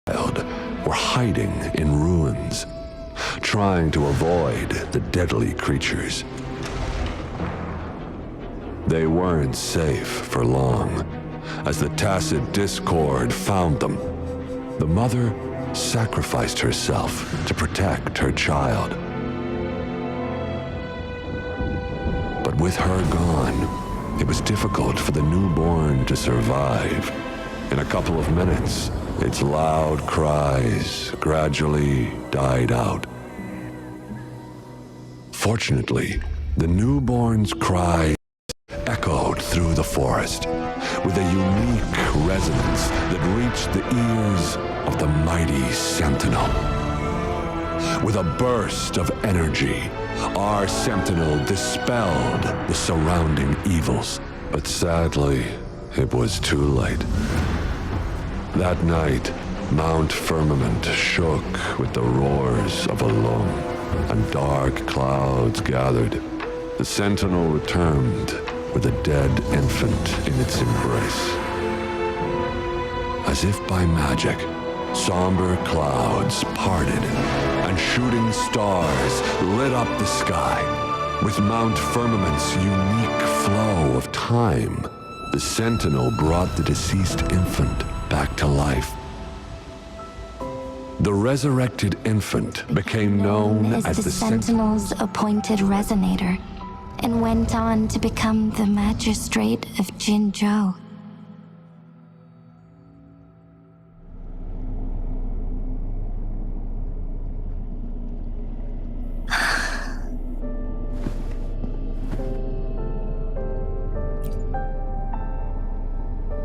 were hiding in ruins, trying to avoid the deadly creatures. They weren't safe for long, as the tacit discord found them. The mother sacrificed herself to protect her child. But with her gone, it was difficult for the newborn to survive. In a couple of minutes, its loud cries gradually died out. Fortunately, the newborn's cries echoed through the forest with a unique resonance that reached the ears of the mighty sentinel. With a burst of energy, our sentinel dispelled the surrounding evils. But sadly, it was too late. That night, Mount Firmament shook with the roars of a lung, and dark clouds gathered. The sentinel returned with a dead infant in its embrace. As if by magic, somber clouds parted, and shooting stars lit up the sky. With Mount Firmament's unique flow of time, the sentinel brought the deceased infant back to life. The resurrected infant became known as the Sentinel's appointed resonator, and went on to become the magistrate of Jinzhou.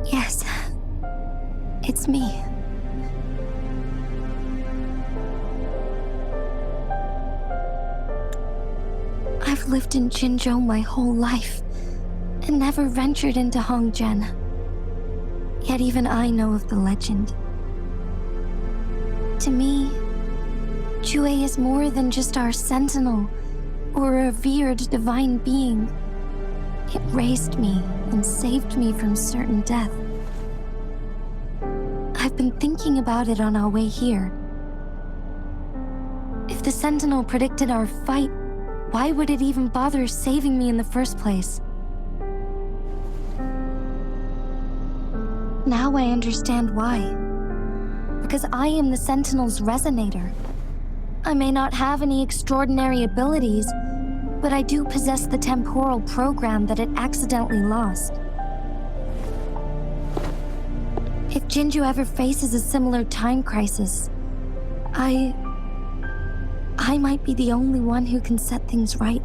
Yes, it's me. I've lived in Jinzhou my whole life, and never ventured into Hongzhen. Yet even I know of the legend. To me, Jue is more than just our sentinel, or a revered divine being. It raised me and saved me from certain death. I've been thinking about it on our way here. If the sentinel predicted our fight, why would it even bother saving me in the first place? Now I understand why. Because I am the Sentinel's resonator. I may not have any extraordinary abilities, but I do possess the temporal program that it accidentally lost. If Jinzhou ever faces a similar time crisis, I might be the only one who can set things right.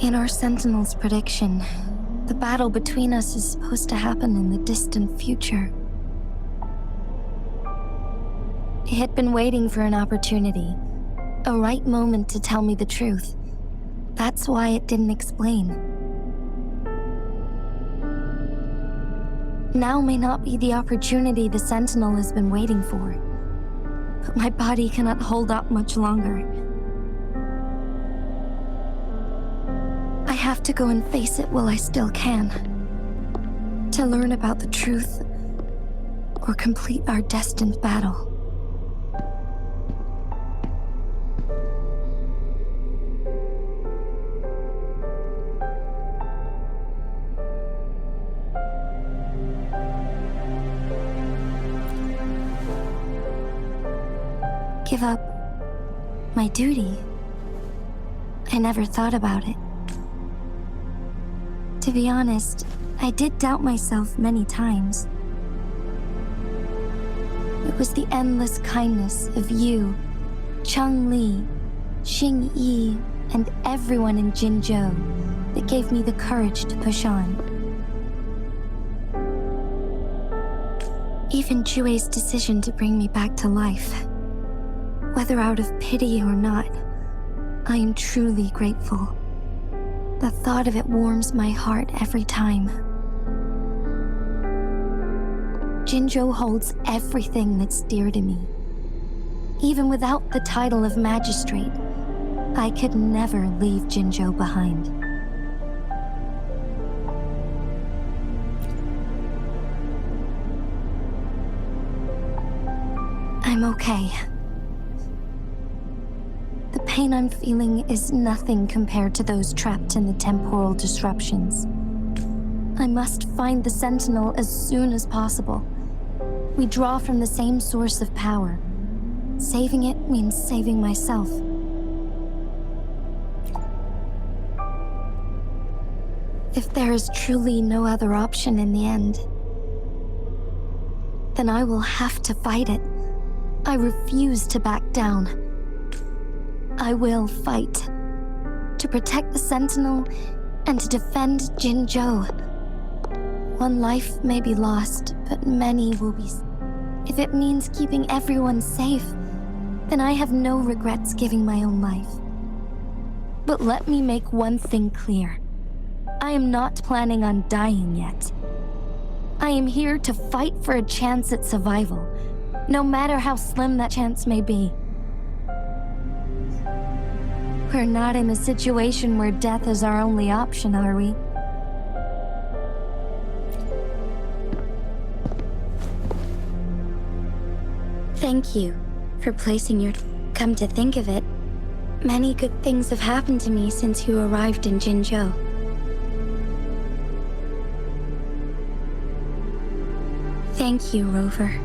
In our Sentinel's prediction, the battle between us is supposed to happen in the distant future. It had been waiting for an opportunity, a right moment to tell me the truth. That's why it didn't explain. Now may not be the opportunity the Sentinel has been waiting for, but my body cannot hold up much longer. I have to go and face it while I still can, to learn about the truth, or complete our destined battle. Give up my duty? I never thought about it. To be honest, I did doubt myself many times. It was the endless kindness of you, Cheng Li, Xing Yi, and everyone in Jinzhou that gave me the courage to push on. Even Jue's decision to bring me back to life, whether out of pity or not, I am truly grateful. The thought of it warms my heart every time. Jinzhou holds everything that's dear to me. Even without the title of magistrate, I could never leave Jinzhou behind. I'm okay. The pain I'm feeling is nothing compared to those trapped in the temporal disruptions. I must find the Sentinel as soon as possible. We draw from the same source of power. Saving it means saving myself. If there is truly no other option in the end, then I will have to fight it. I refuse to back down. I will fight. To protect the Sentinel and to defend Jinzhou. One life may be lost, but many will be. If it means keeping everyone safe, then I have no regrets giving my own life. But let me make one thing clear. I am not planning on dying yet. I am here to fight for a chance at survival, no matter how slim that chance may be. We're not in a situation where death is our only option, are we? Thank you for placing your... Come to think of it, many good things have happened to me since you arrived in Jinzhou. Thank you, Rover.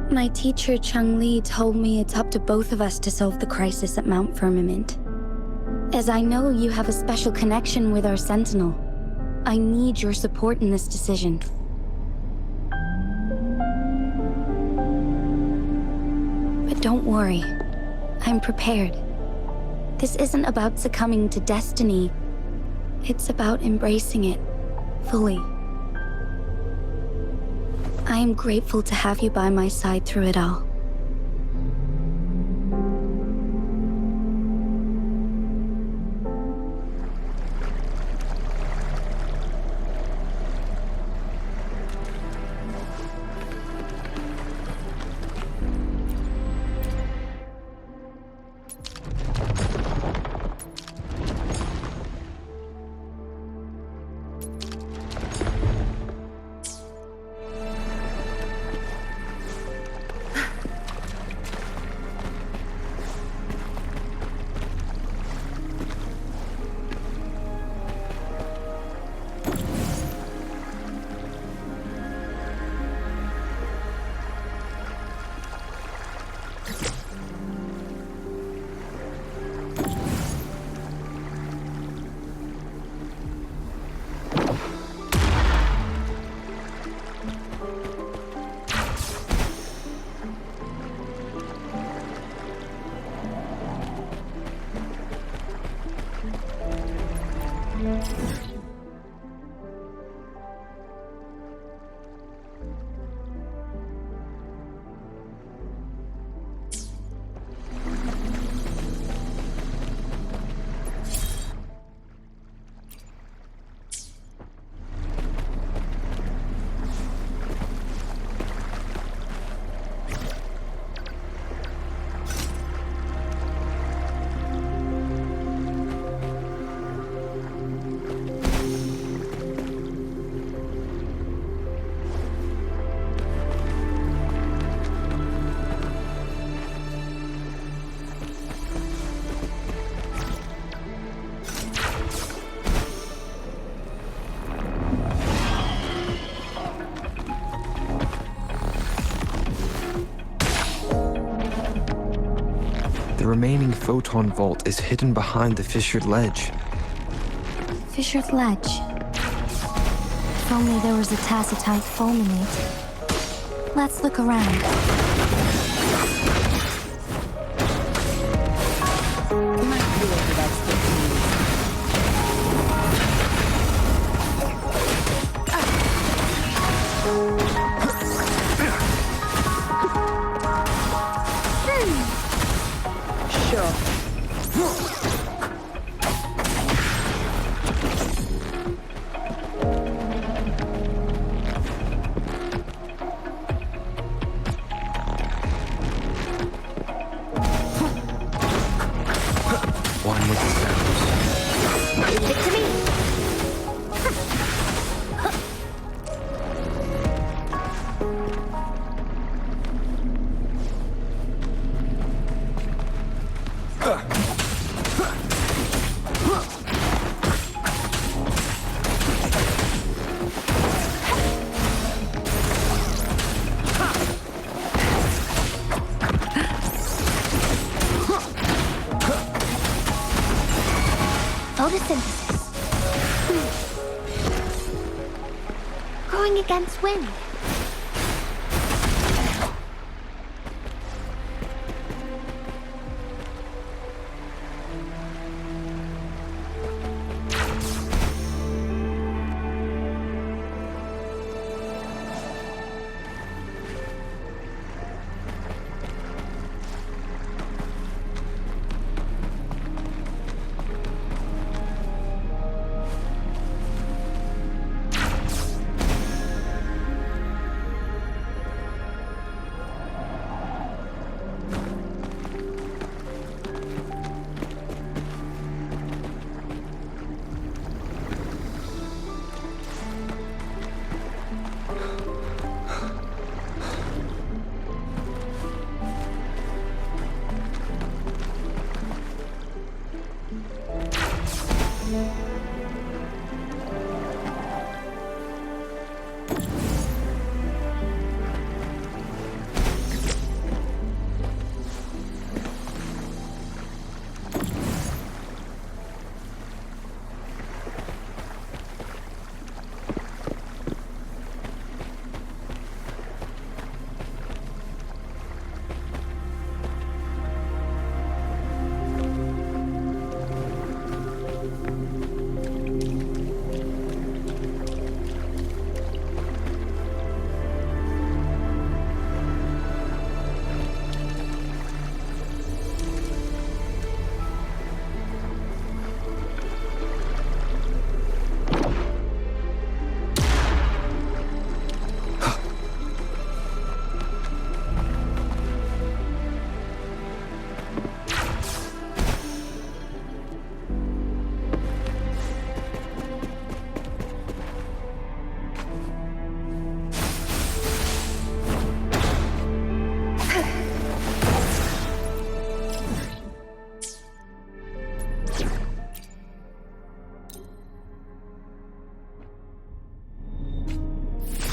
My teacher, Chang-Li, told me it's up to both of us to solve the crisis at Mount Firmament. As I know you have a special connection with our Sentinel, I need your support in this decision. But don't worry, I'm prepared. This isn't about succumbing to destiny. It's about embracing it fully. I am grateful to have you by my side through it all. The remaining photon vault is hidden behind the fissured ledge. Fissured ledge. If only there was a tacitite fulminate. Let's look around. photosynthesis. Going against wind.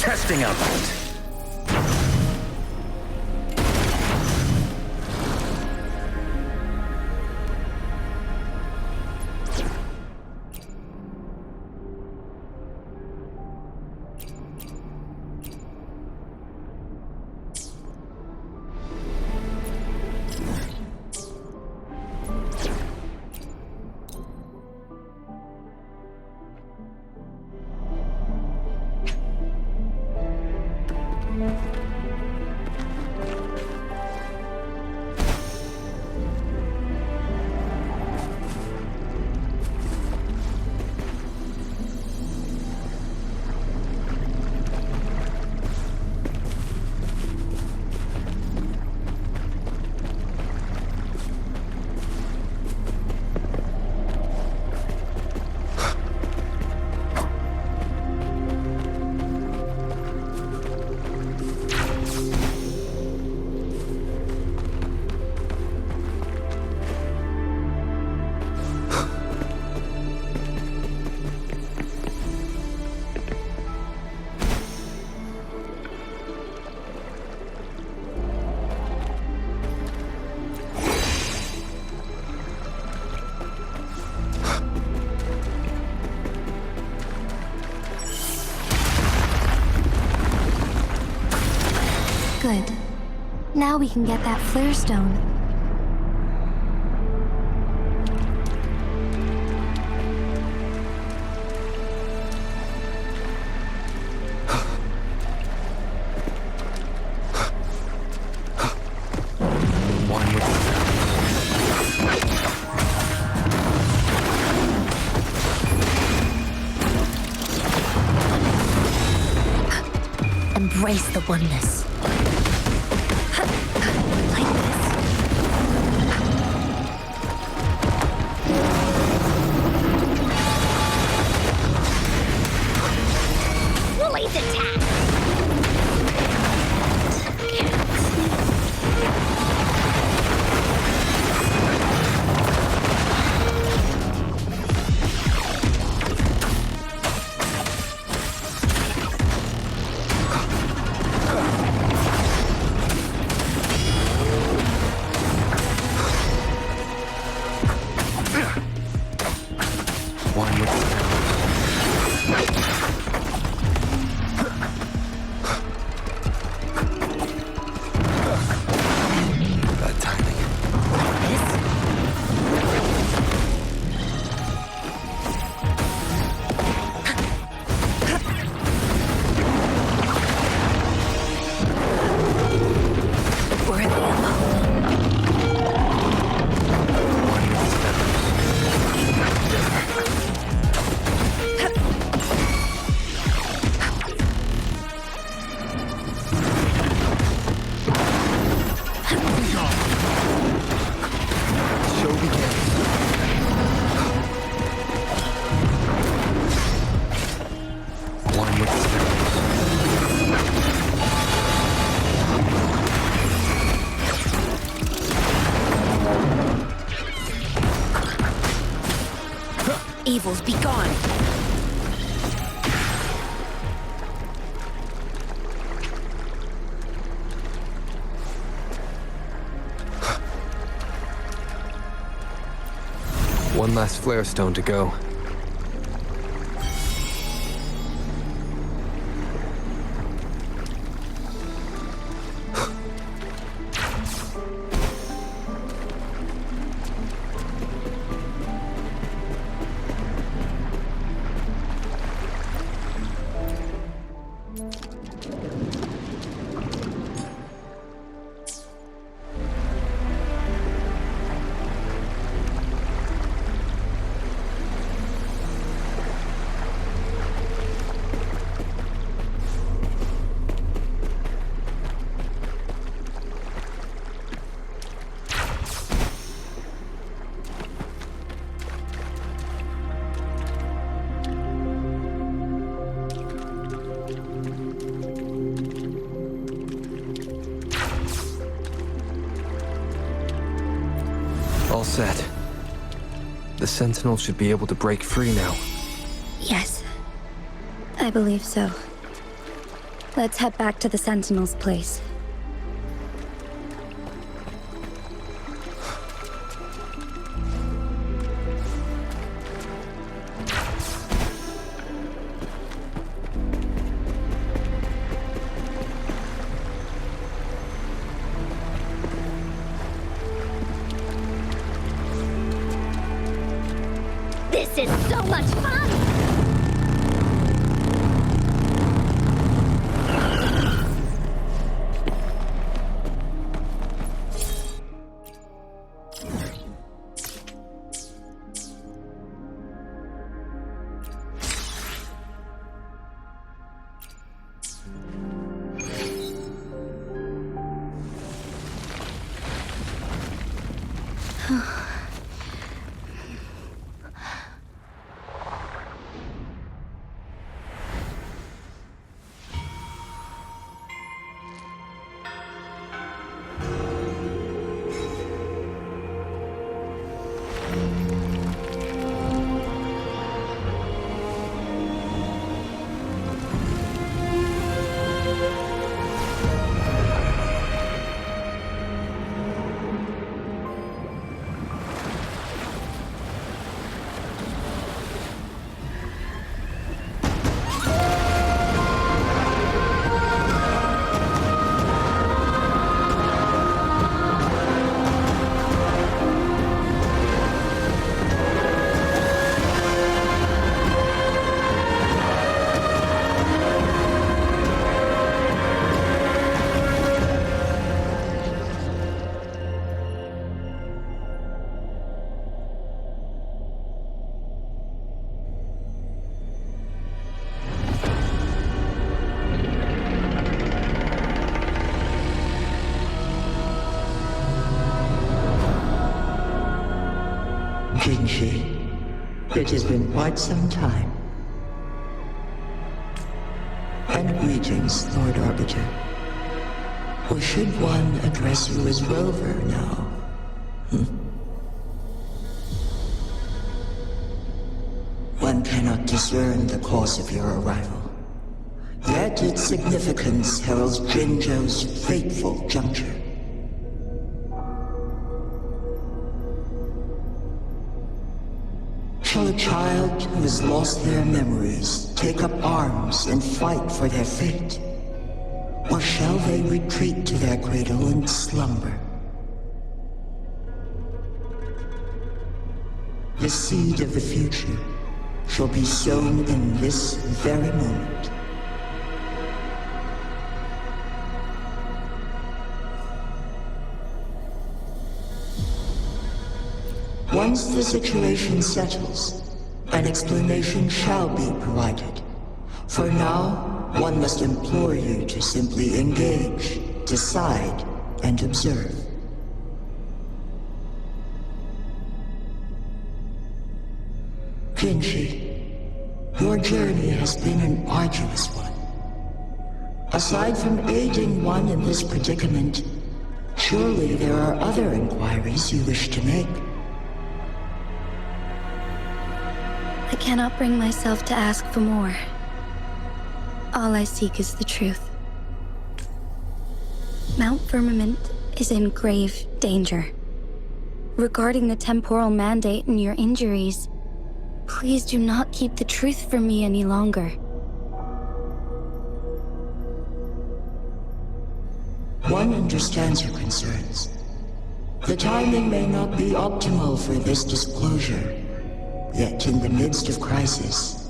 Testing out. Good. Now we can get that flare stone. Embrace the oneness. Like this. Release attack! evils be gone! One last flare stone to go. All set. The Sentinel should be able to break free now. Yes, I believe so. Let's head back to the Sentinel's place. This is so much fun! Jishi, it has been quite some time. And greetings, Lord Arbiter. Or should one address you as Rover now? One cannot discern the cause of your arrival. Yet its significance heralds Jinzhou's fateful juncture. Shall a child who has lost their memories take up arms and fight for their fate? Or shall they retreat to their cradle and slumber? The seed of the future shall be sown in this very moment. Once the situation settles, an explanation shall be provided. For now, one must implore you to simply engage, decide, and observe. Jinshi, your journey has been an arduous one. Aside from aiding one in this predicament, surely there are other inquiries you wish to make. I cannot bring myself to ask for more. All I seek is the truth. Mount Firmament is in grave danger. Regarding the temporal mandate and your injuries, please do not keep the truth from me any longer. One understands your concerns. The timing may not be optimal for this disclosure. Yet in the midst of crisis,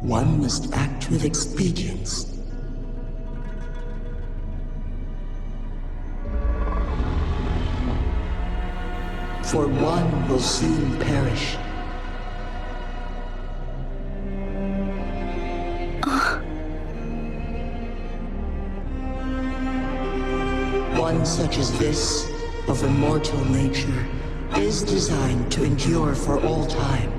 one must act with expedience. For one will soon perish. One such as this, of immortal nature, is designed to endure for all time.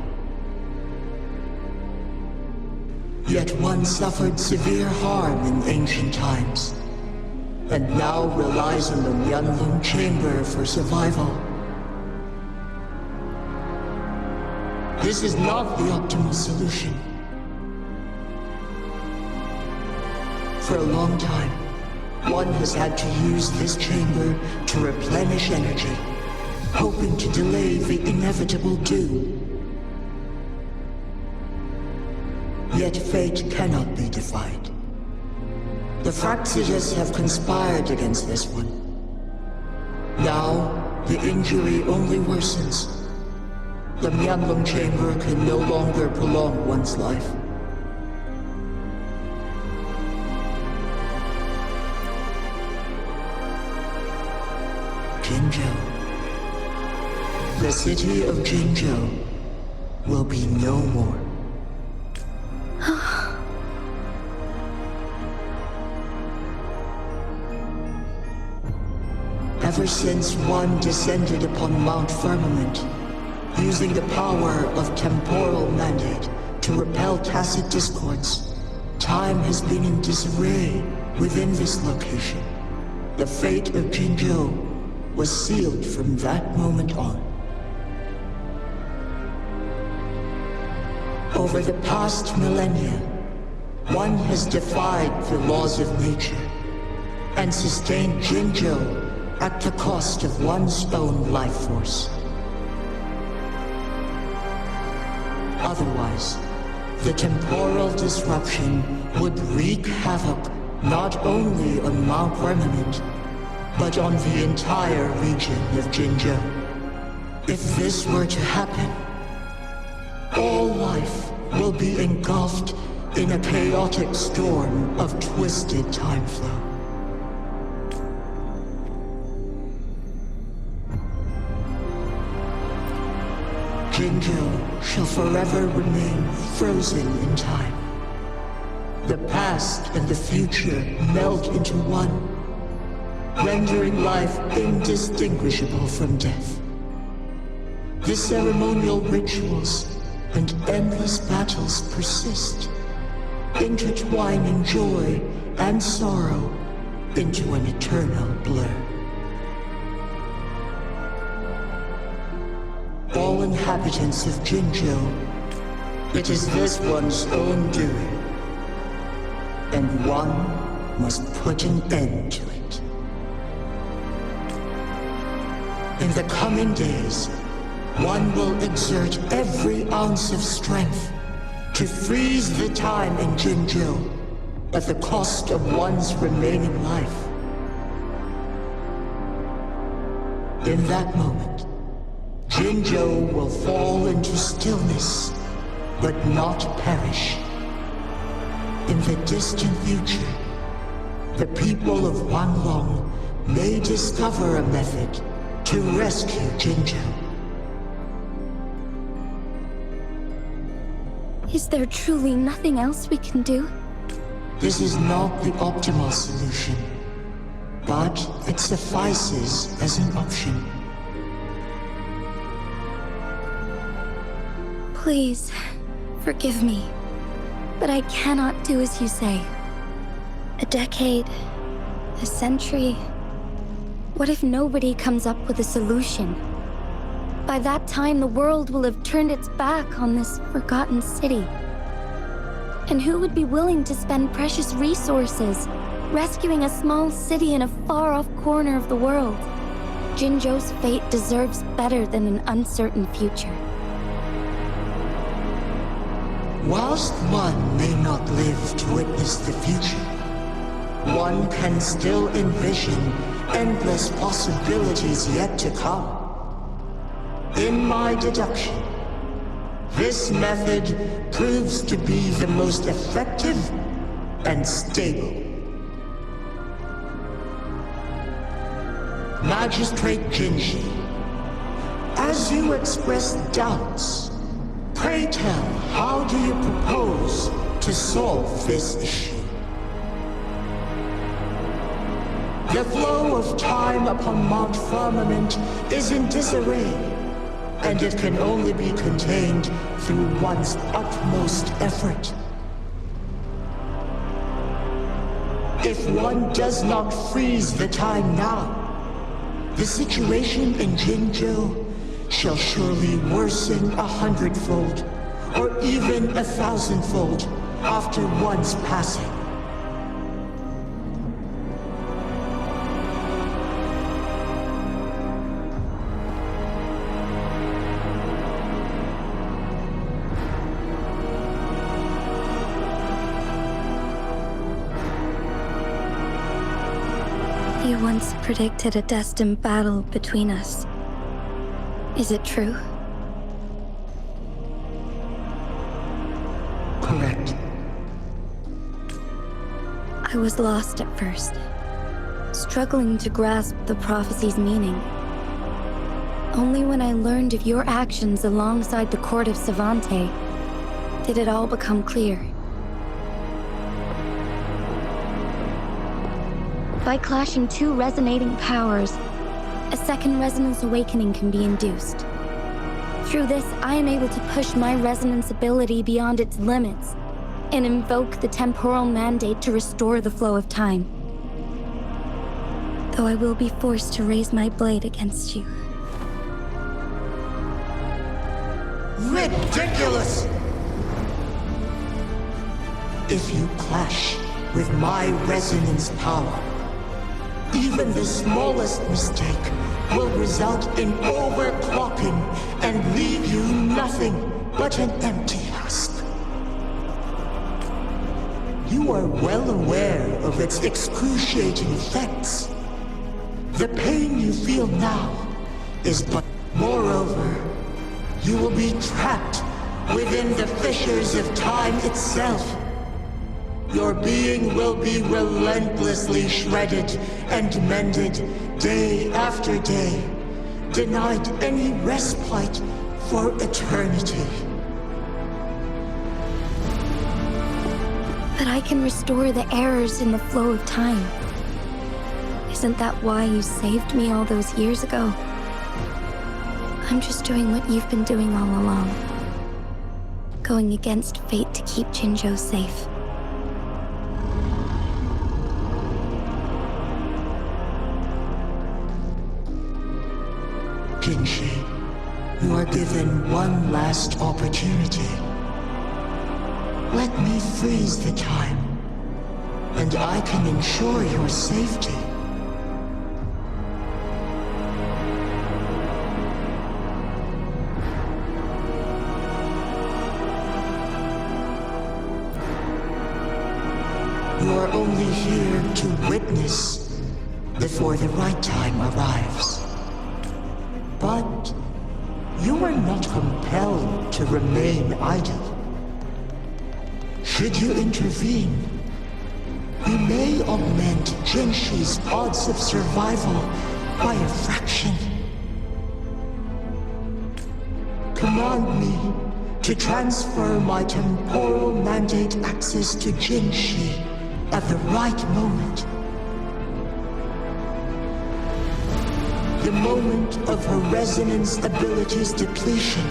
Yet one suffered severe harm in ancient times, and now relies on the huanglong chamber for survival. This is not the optimal solution. For a long time, one has had to use this chamber to replenish energy, hoping to delay the inevitable doom. Yet fate cannot be defied. The Fraxiges have conspired against this one. Now, the injury only worsens. The huanglong chamber can no longer prolong one's life. Jinzhou. The city of Jinzhou will be no more. Ever since one descended upon Mount Firmament, using the power of temporal mandate to repel tacit discords, time has been in disarray within this location. The fate of Jinzhou was sealed from that moment on. Over the past millennia, one has defied the laws of nature and sustained Jinzhou at the cost of one's own life force. Otherwise, the temporal disruption would wreak havoc not only on Mount Firmament, but on the entire region of Jinzhou. If this were to happen, all life will be engulfed in a chaotic storm of twisted time flow. Jinzhou shall forever remain frozen in time. The past and the future melt into one, rendering life indistinguishable from death. The ceremonial rituals and endless battles persist, intertwining joy and sorrow into an eternal blur. All inhabitants of Jinzhou, it is this one's own doing, and one must put an end to it. In the coming days, one will exert every ounce of strength to freeze the time in Jinzhou at the cost of one's remaining life. In that moment, Jinzhou will fall into stillness, but not perish. In the distant future, the people of Huanglong may discover a method to rescue Jinzhou. Is there truly nothing else we can do? This is not the optimal solution, but it suffices as an option. Please, forgive me, but I cannot do as you say. A decade, a century. What if nobody comes up with a solution? By that time, the world will have turned its back on this forgotten city. And who would be willing to spend precious resources rescuing a small city in a far-off corner of the world? Jinzhou's fate deserves better than an uncertain future. Whilst one may not live to witness the future, one can still envision endless possibilities yet to come. In my deduction, this method proves to be the most effective and stable. Magistrate Jishi, as you express doubts, pray tell, how do you propose to solve this issue? The flow of time upon Mount Firmament is in disarray, and it can only be contained through one's utmost effort. If one does not freeze the time now, the situation in Jinzhou shall surely worsen 100-fold, or even 1,000-fold, after one's passing. You once predicted a destined battle between us. Is it true? Correct. I was lost at first, struggling to grasp the prophecy's meaning. Only when I learned of your actions alongside the court of Savante did it all become clear. By clashing two resonating powers, a second resonance awakening can be induced. Through this, I am able to push my resonance ability beyond its limits and invoke the temporal mandate to restore the flow of time. Though I will be forced to raise my blade against you. Ridiculous! If you clash with my resonance power, even the smallest mistake will result in overclocking and leave you nothing but an empty husk. You are well aware of its excruciating effects. The pain you feel now is but... Moreover, you will be trapped within the fissures of time itself. Your being will be relentlessly shredded and mended day after day, denied any respite for eternity. But I can restore the errors in the flow of time. Isn't that why you saved me all those years ago? I'm just doing what you've been doing all along. Going against fate to keep Jinzhou safe. Jishi, you are given one last opportunity. Let me freeze the time, and I can ensure your safety. You are only here to witness before the right time arrives. But you are not compelled to remain idle. Should you intervene, we may augment Jinshi's odds of survival by a fraction. Command me to transfer my temporal mandate access to Jinshi at the right moment. The moment of her resonance ability's depletion,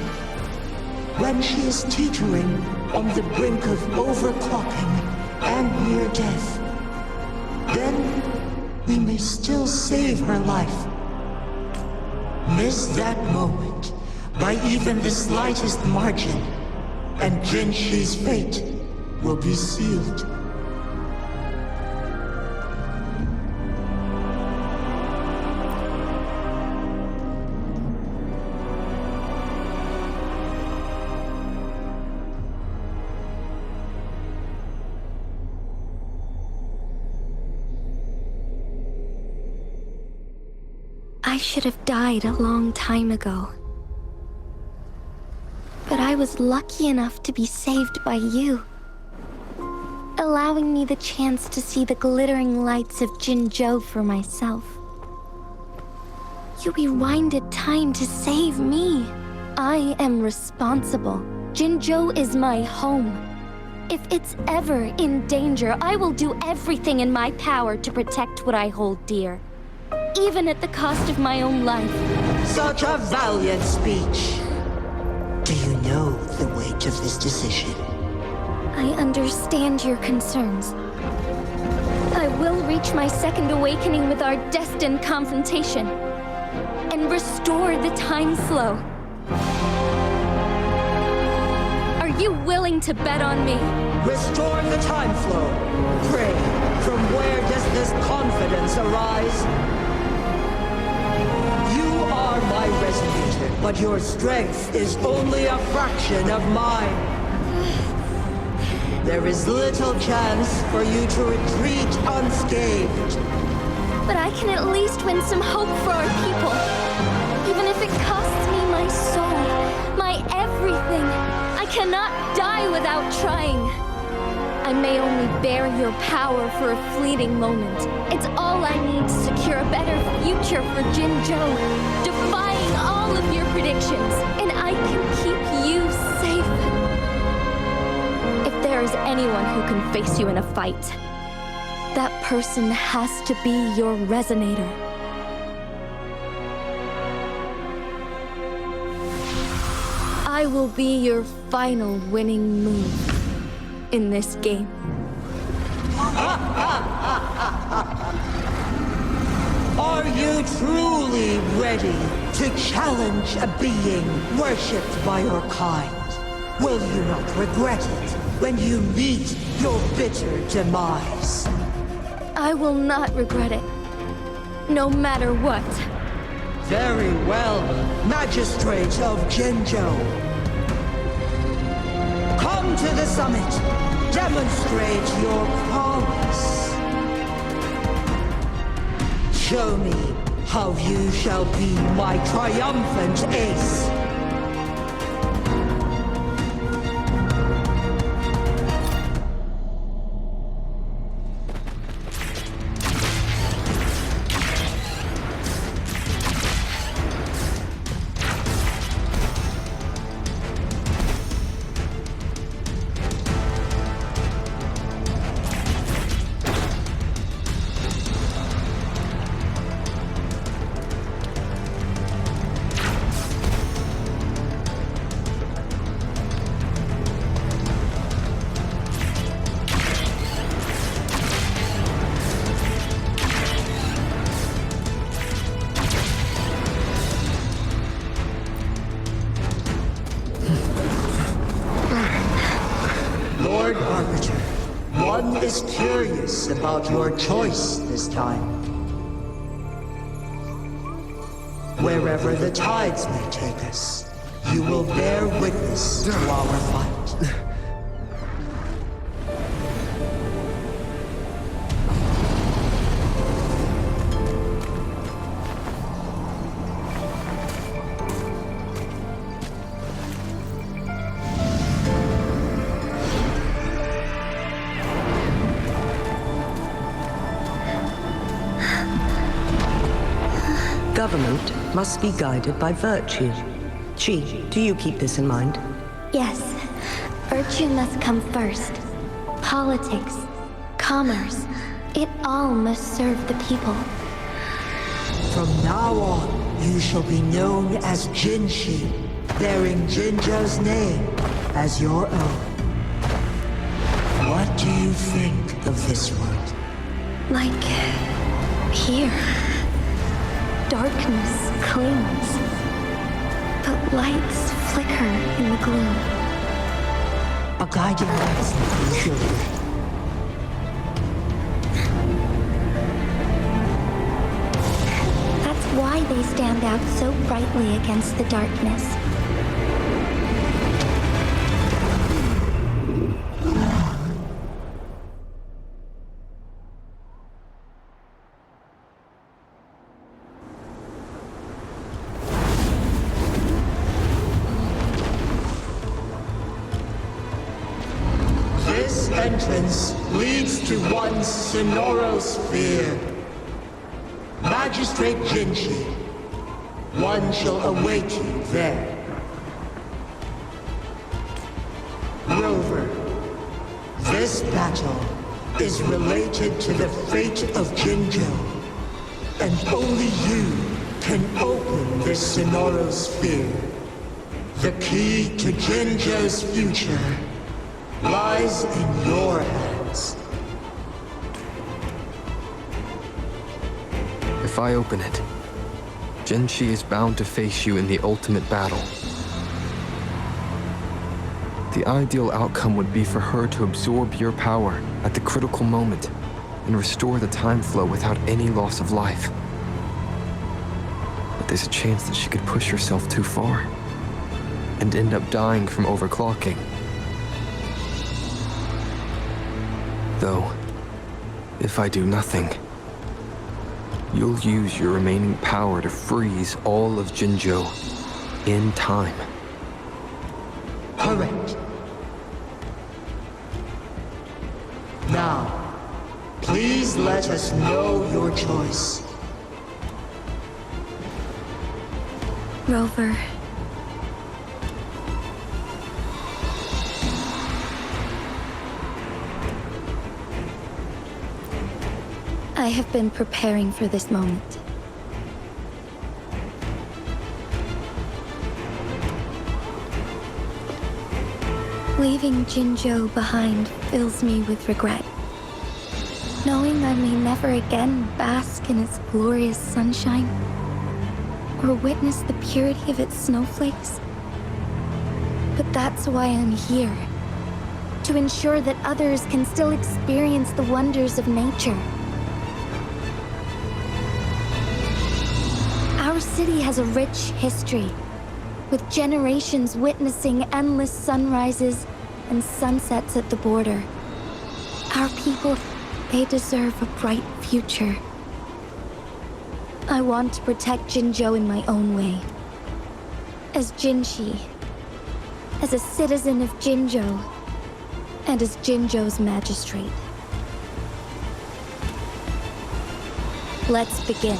when she is teetering on the brink of overclocking and near death. Then we may still save her life. Miss that moment, by even the slightest margin, and Jinshi's fate will be sealed. I should have died a long time ago. But I was lucky enough to be saved by you, allowing me the chance to see the glittering lights of Jinzhou for myself. You rewinded time to save me. I am responsible. Jinzhou is my home. If it's ever in danger, I will do everything in my power to protect what I hold dear, even at the cost of my own life. Such a valiant speech. Do you know the weight of this decision? I understand your concerns. I will reach my second awakening with our destined confrontation and restore the time flow. Are you willing to bet on me? Restore the time flow. Pray, from where does this confidence arise? You are my resonator, but your strength is only a fraction of mine. There is little chance for you to retreat unscathed. But I can at least win some hope for our people. Even if it costs me my soul, my everything. I cannot die without trying. I may only bear your power for a fleeting moment. It's all I need to secure a better future for Jinzhou, defying all of your predictions, and I can keep you safe. If there is anyone who can face you in a fight, that person has to be your resonator. I will be your final winning move in this game. Are you truly ready to challenge a being worshipped by your kind? Will you not regret it when you meet your bitter demise? I will not regret it, no matter what. Very well, Magistrate of Jinzhou. Come to the summit. Demonstrate your prowess. Show me how you shall be my triumphant ace. Lord Arbiter, one is curious about your choice this time. Wherever the tides may take us, you will bear witness to our fight. Government must be guided by virtue. Chi, do you keep this in mind? Yes, virtue must come first. Politics, commerce, it all must serve the people. From now on, you shall be known as Jinshi, bearing Jinzhou's name as your own. What do you think of this world? Like here, darkness clings. but lights flicker in the gloom. A guiding light from the children. That's why they stand out so brightly against the darkness. This entrance leads to one Sonoro sphere. Magistrate Jishi, one shall await you there. Rover, this battle is related to the fate of Jinjo, and only you can open this Sonoro sphere. The key to Jinjo's future lies in your hands. If I open it, Jishi is bound to face you in the ultimate battle. The ideal outcome would be for her to absorb your power at the critical moment and restore the time flow without any loss of life. But there's a chance that she could push herself too far and end up dying from overclocking. Though, if I do nothing, you'll use your remaining power to freeze all of Jinjo in time. Correct. Now, please let us know your choice. Rover. I have been preparing for this moment. Leaving Jinjo behind fills me with regret. Knowing I may never again bask in its glorious sunshine, or witness the purity of its snowflakes. But that's why I'm here. To ensure that others can still experience the wonders of nature. Our city has a rich history, with generations witnessing endless sunrises and sunsets at the border. Our people, they deserve a bright future. I want to protect Jinjo in my own way. As Jishi, as a citizen of Jinjo, and as Jinjo's magistrate. Let's begin.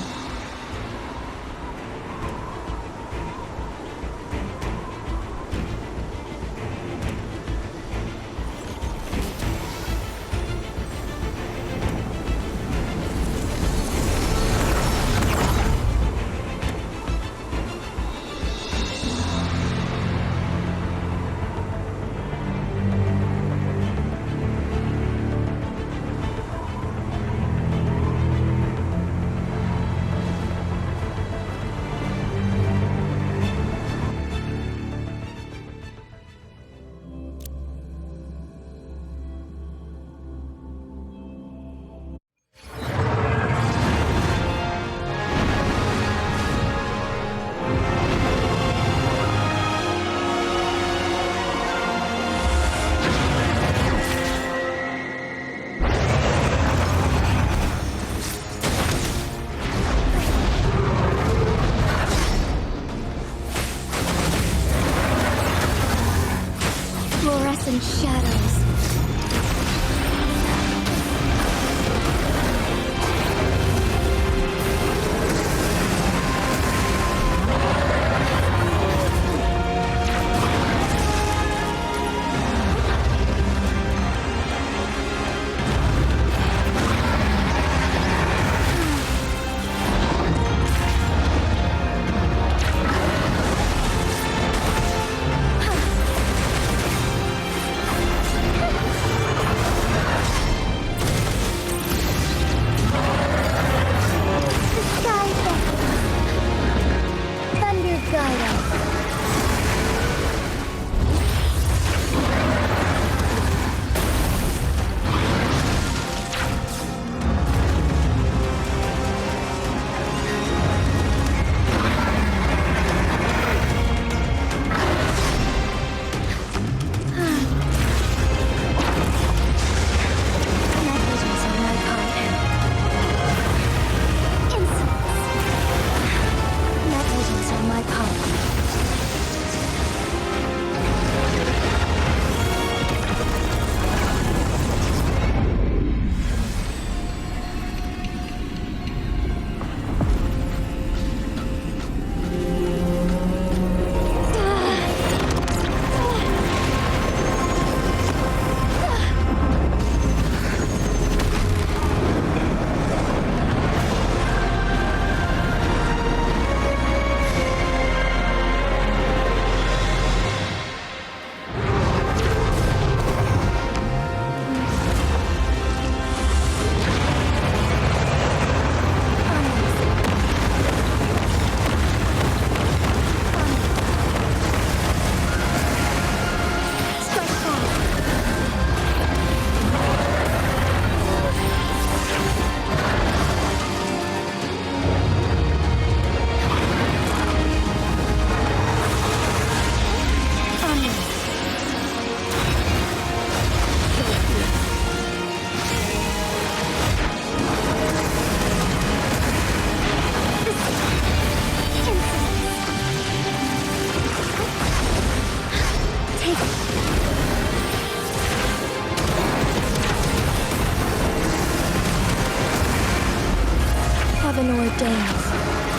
one ordains.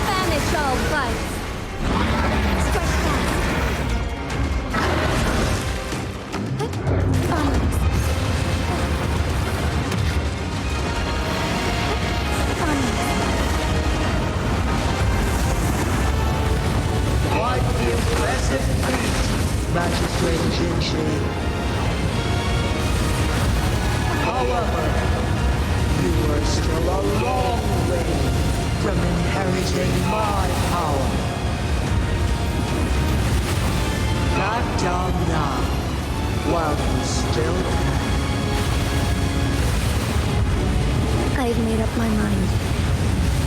Banish all vice. Strike fast. Onwards. Quite the impressive feat, Magistrate Jishi. However, you are still a long way from inheriting my power. Back down now, while you still can. I've made up my mind,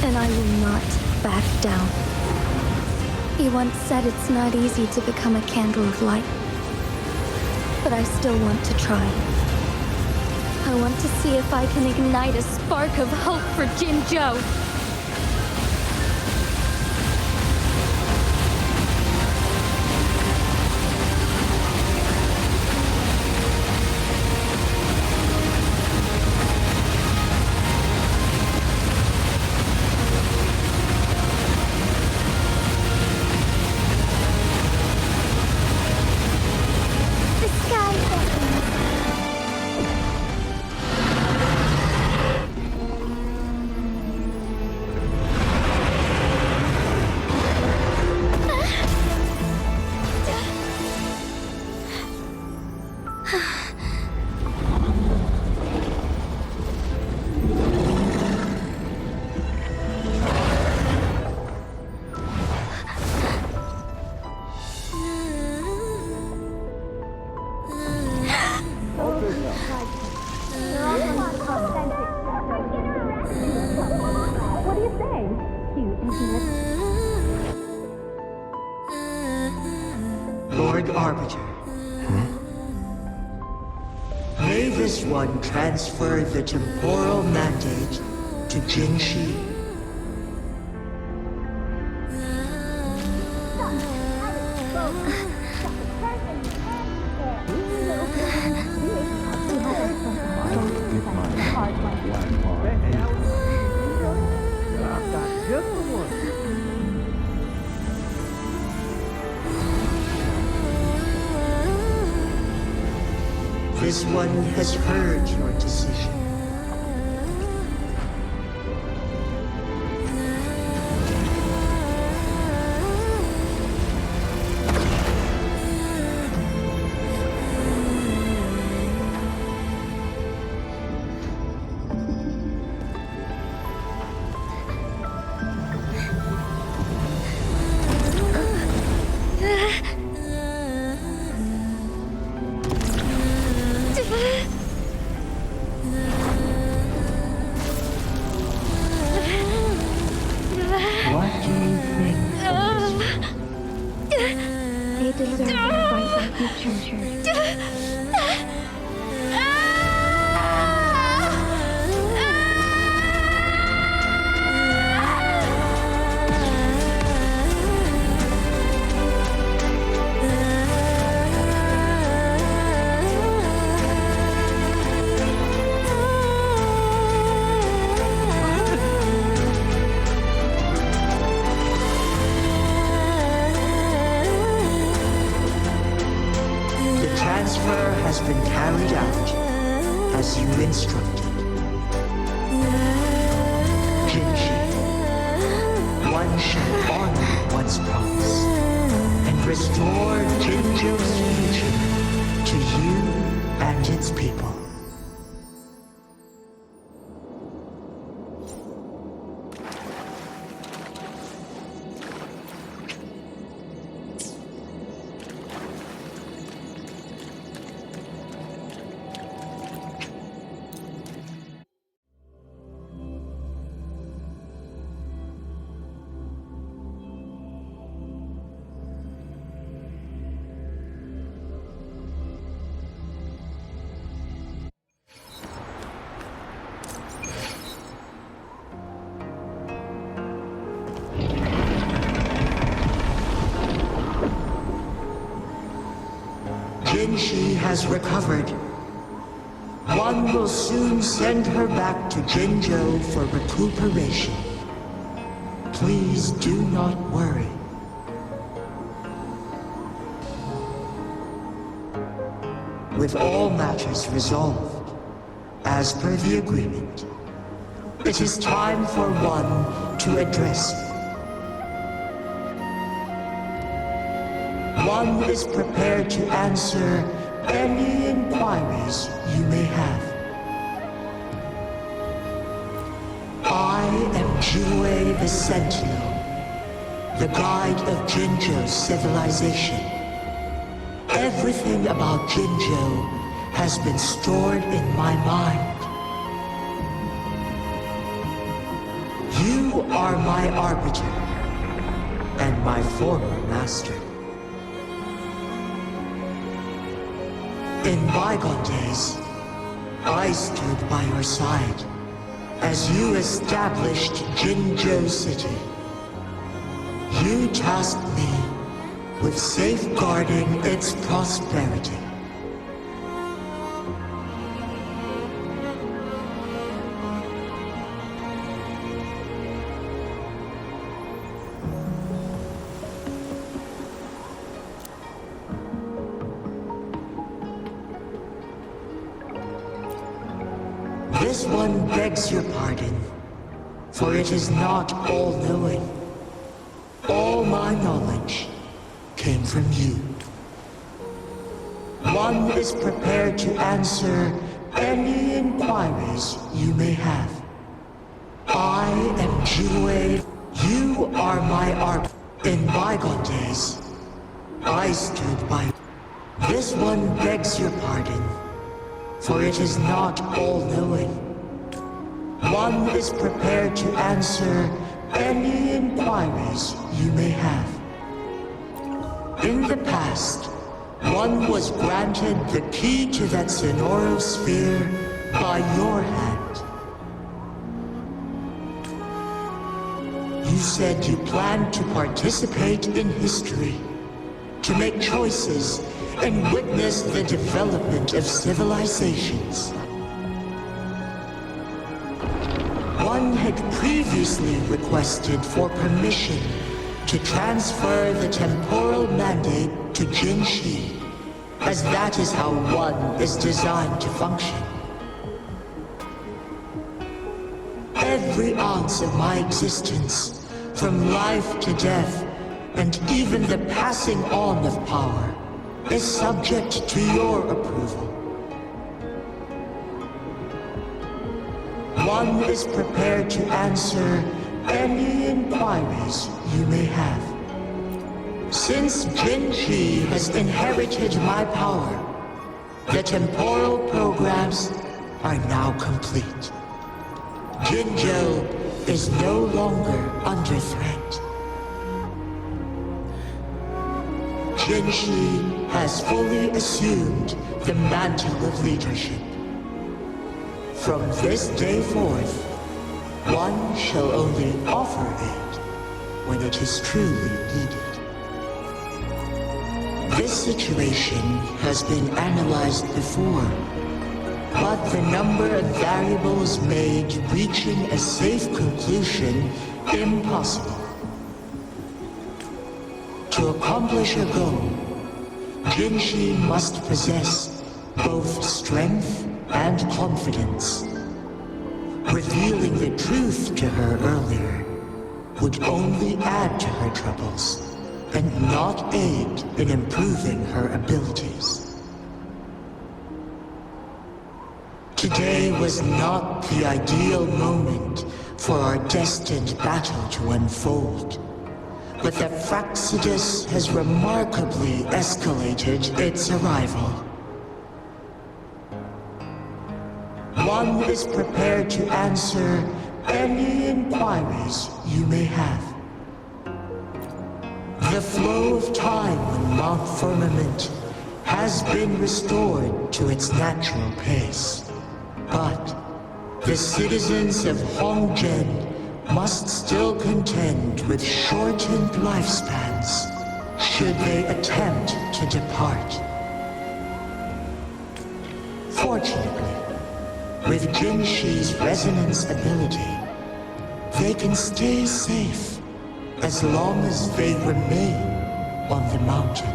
and I will not back down. You once said it's not easy to become a candle of light, but I still want to try. I want to see if I can ignite a spark of hope for Jinzhou. The sky opens. What do you say, cute idiot? Lord Arbiter. May this one transfer the temporal mandate to Jinshi. This one has heard your decision. What do you think of this one? They deserve advice like you, Ginger. The transfer has been carried out as you instructed. Jinshi, one shall honor one's promise and restore Jinzhou's future to you and its people. Jinshi has recovered. One will soon send her back to Jinzhou for recuperation. please do not worry. With all matters resolved, as per the agreement, it is time for one to address you. One is prepared to answer any inquiries you may have. I am Jiwei the Sentinel, the guide of Jinzhou's civilization. Everything about Jinzhou has been stored in my mind. You are my arbiter, and my former master. In bygone days, I stood by your side as you established Jinzhou City. You tasked me with safeguarding its prosperity. This one begs your pardon, for it is not all-knowing. All my knowledge came from you. One is prepared to answer any inquiries you may have. I am Jiwei. You are my art. In bygone days, I stood by. This one begs your pardon, for it is not all-knowing. One is prepared to answer any inquiries you may have. In the past, one was granted the key to that Sonoro sphere by your hand. You said you planned to participate in history, to make choices and witness the development of civilizations. One had previously requested for permission to transfer the temporal mandate to Jishi, as that is how one is designed to function. Every ounce of my existence, from life to death, and even the passing on of power, is subject to your approval. One is prepared to answer any inquiries you may have. Since Jinshi has inherited my power, the temporal programs are now complete. Jinzhou is no longer under threat. Jinshi has fully assumed the mantle of leadership. From this day forth, one shall only offer aid when it is truly needed. This situation has been analyzed before, but the number of variables made reaching a safe conclusion impossible. To accomplish a goal, Jinshi must possess both strength and confidence. Revealing the truth to her earlier would only add to her troubles and not aid in improving her abilities. Today was not the ideal moment for our destined battle to unfold, but the Fraxidus has remarkably escalated its arrival. One is prepared to answer any inquiries you may have. The flow of time on Mount Firmament has been restored to its natural pace, but the citizens of Hongzhen must still contend with shortened lifespans should they attempt to depart. Fortunately, with Jinshi's resonance ability, they can stay safe as long as they remain on the mountain.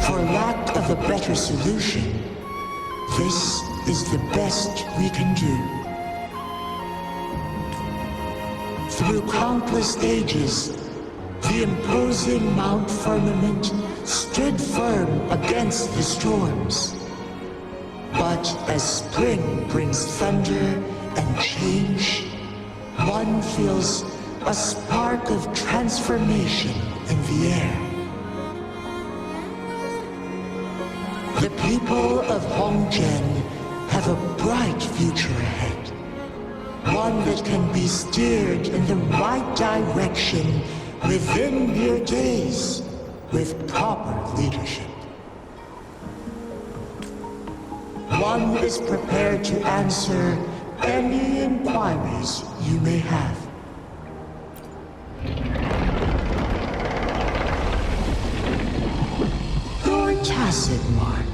For lack of a better solution, this is the best we can do. Through countless ages, the imposing Mount Firmament stood firm against the storms. But as spring brings thunder and change, one feels a spark of transformation in the air. The people of Hongjian have a bright future ahead. One that can be steered in the right direction within mere days with proper leadership. One is prepared to answer any inquiries you may have. Your tacit mark.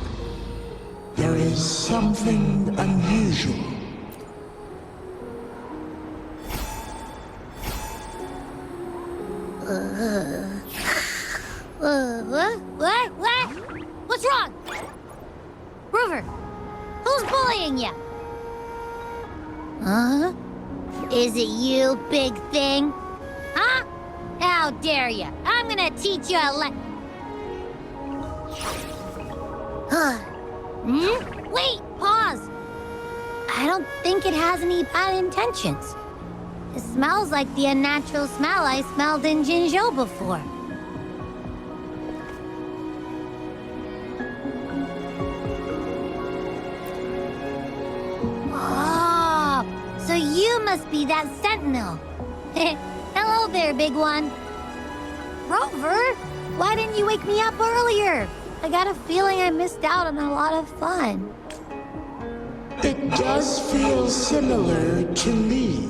There is something unusual. What? What's wrong? Rover, who's bullying you? Huh? Is it you, big thing? Huh? How dare you? I'm gonna teach you a Wait, pause. I don't think it has any bad intentions. It smells like the unnatural smell I smelled in Jinzhou before. Oh, so you must be that sentinel. Hello there, big one. Rover, why didn't you wake me up earlier? I got a feeling I missed out on a lot of fun. It does feel similar to me,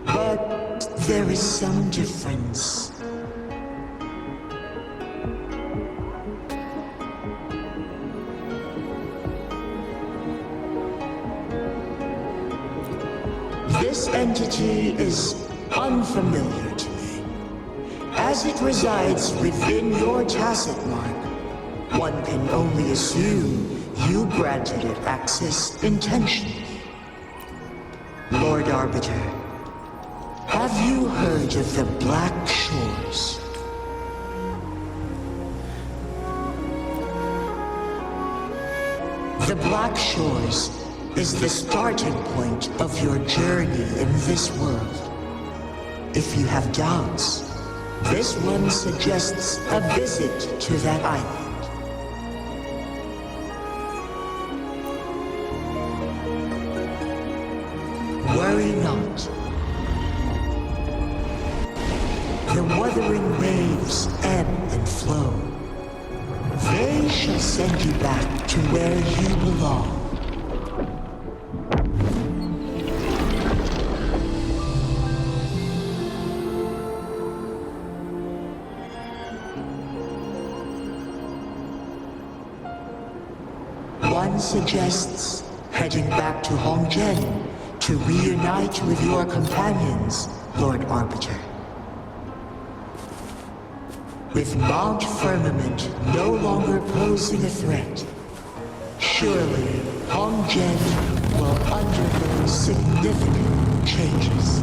but there is some difference. This entity is unfamiliar to me. As it resides within your tacit mark, one can only assume you granted it access intentionally. Lord Arbiter, have you heard of the Black Shores? The Black Shores is the starting point of your journey in this world. If you have doubts, this one suggests a visit to that island. Worry not. The wuthering waves ebb and flow. They shall send you back to where you belong. One suggests heading back to Hongjian to reunite with your companions, Lord Arbiter. With Mount Firmament no longer posing a threat, surely Hongjian will undergo significant changes.